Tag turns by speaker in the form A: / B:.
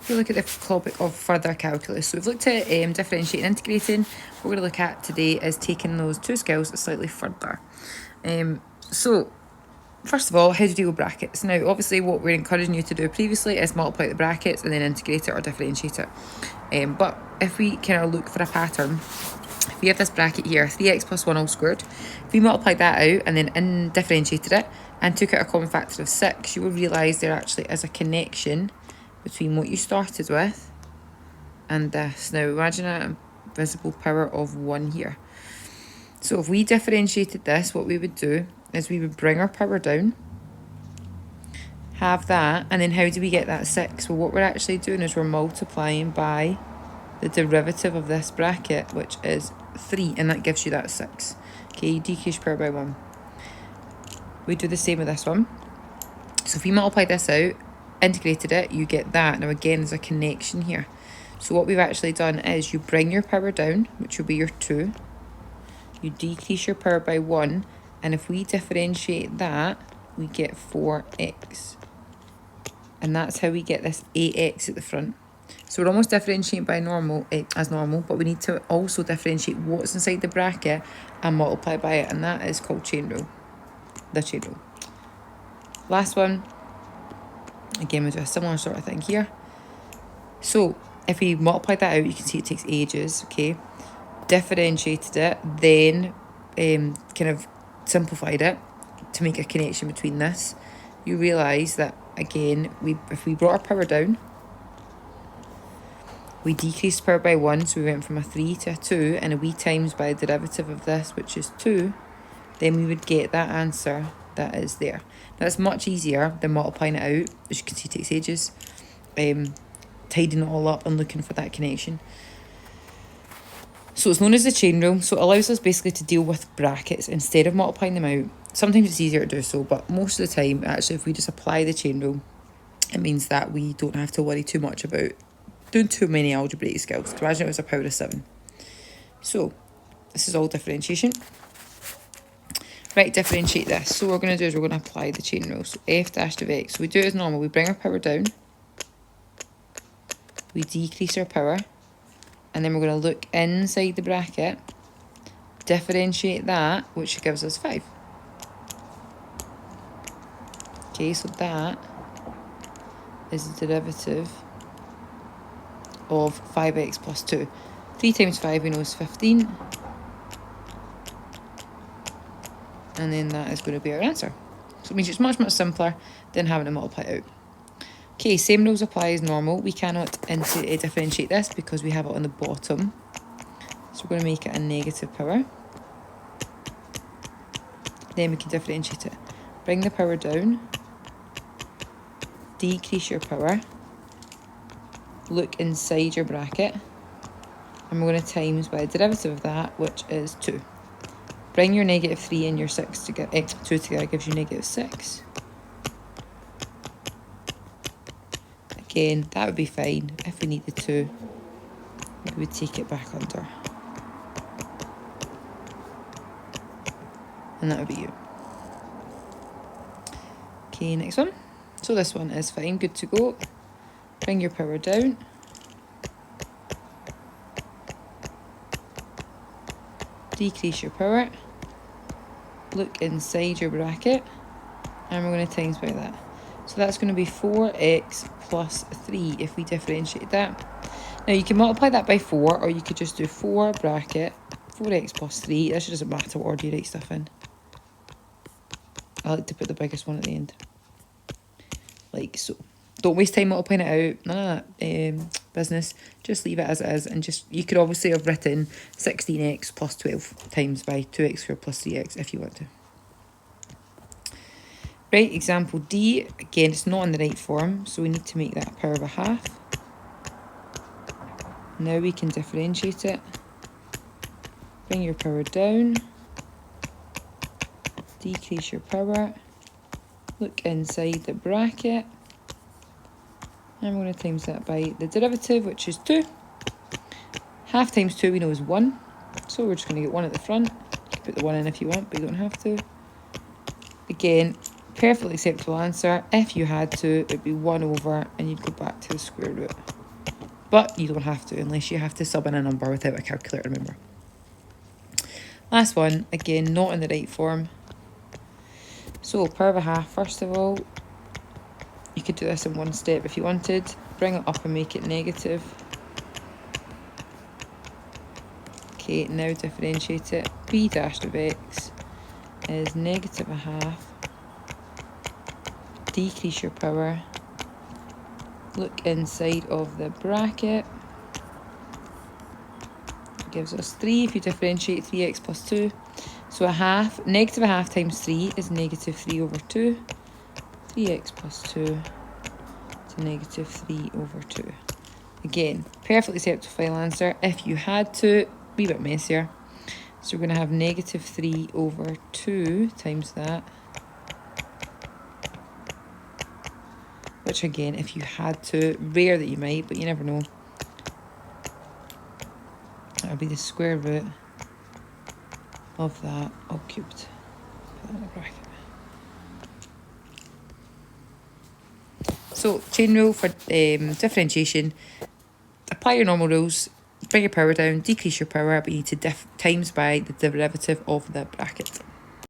A: if we look at the topic of further calculus, so we've looked at differentiating and integrating. What we're going to look at today is taking those two skills slightly further. So first of all, how to deal with brackets. Now, obviously, what we're encouraging you to do previously is multiply the brackets and then integrate it or differentiate it. But if we kind of look for a pattern, if we have this bracket here, 3x plus 1 all squared, if we multiplied that out and then differentiated it and took out a common factor of 6, you will realise there actually is a connection between what you started with and this. Now, imagine a visible power of 1 here. So if we differentiated this, what we would do is we would bring our power down, have that, and then how do we get that 6? Well, what we're actually doing is we're multiplying by the derivative of this bracket, which is 3, and that gives you that 6. Okay, you decrease power by 1. We do the same with this one. So if we multiply this out, integrated it, you get that. Now again, there's a connection here. So what we've actually done is you bring your power down, which will be your 2. You decrease your power by 1, and if we differentiate that, we get 4x. And that's how we get this 8x at the front. So we're almost differentiating by normal, as normal, but we need to also differentiate what's inside the bracket and multiply by it, and that is called chain rule. The chain rule. Last one. Again, we'll do a similar sort of thing here. So if we multiply that out, you can see it takes ages, okay? Differentiated it, then kind of simplified it to make a connection between this. You realise that, again, if we brought our power down, we decreased power by 1, so we went from a 3 to a 2, and we times by the derivative of this, which is 2, then we would get that answer that is there. Now, it's much easier than multiplying it out. As you can see, it takes ages. Tidying it all up and looking for that connection. So it's known as the chain rule. So it allows us basically to deal with brackets instead of multiplying them out. Sometimes it's easier to do so, but most of the time, actually, if we just apply the chain rule, it means that we don't have to worry too much about doing too many algebraic skills. Imagine it was a power of 7. So this is all differentiation. Right, differentiate this. So what we're going to do is we're going to apply the chain rule. So f dash of x. So we do it as normal. We bring our power down. We decrease our power. And then we're going to look inside the bracket. Differentiate that, which gives us 5. Okay, so that is the derivative of 5x plus 2. 3 times 5 we know is 15. And then that is going to be our answer. So it means it's much, much simpler than having to multiply it out. Okay, same rules apply as normal. We cannot differentiate this because we have it on the bottom. So we're going to make it a negative power. Then we can differentiate it. Bring the power down. Decrease your power. Look inside your bracket. And we're going to times by the derivative of that, which is 2. Bring your negative 3 and your 6 together. 2 together gives you negative 6. Again, that would be fine. If we needed to, we would take it back under. And that would be you. Okay, next one. So this one is fine, good to go. Bring your power down. Decrease your power. Look inside your bracket. And we're going to times by that. So that's going to be 4x plus 3 if we differentiate that. Now you can multiply that by 4, or you could just do 4 bracket 4x plus 3. This doesn't matter what order you write stuff in. I like to put the biggest one at the end. Like so. Don't waste time multiplying it out. None of that business. Just leave it as it is. And just, you could obviously have written 16x plus 12 times by 2x squared plus 3x if you want to. Right, example D. Again, it's not in the right form, so we need to make that a power of a half. Now we can differentiate it. Bring your power down. Decrease your power. Look inside the bracket. And we're going to times that by the derivative, which is 2. Half times 2 we know is 1. So we're just going to get 1 at the front. You can put the 1 in if you want, but you don't have to. Again, Perfectly acceptable answer. If you had to, it would be 1 over and you'd go back to the square root. But you don't have to unless you have to sub in a number without a calculator, remember. Last one, again, not in the right form. So power of a half, first of all, you could do this in one step if you wanted. Bring it up and make it negative. Okay, now differentiate it. B dashed of x is negative a half. Decrease your power. Look inside of the bracket. It gives us 3 if you differentiate 3x plus 2. So a half, negative a half times 3 is negative 3 over 2. 3x plus 2 to negative 3 over 2. Again, perfectly acceptable final answer. If you had to, a wee bit messier. So we're going to have negative 3 over 2 times that. Which again, if you had to, rare that you might, but you never know. That'll be the square root of that all cubed. Put that in the bracket. So, chain rule for differentiation. Apply your normal rules, bring your power down, decrease your power, but you need to times by the derivative of the bracket.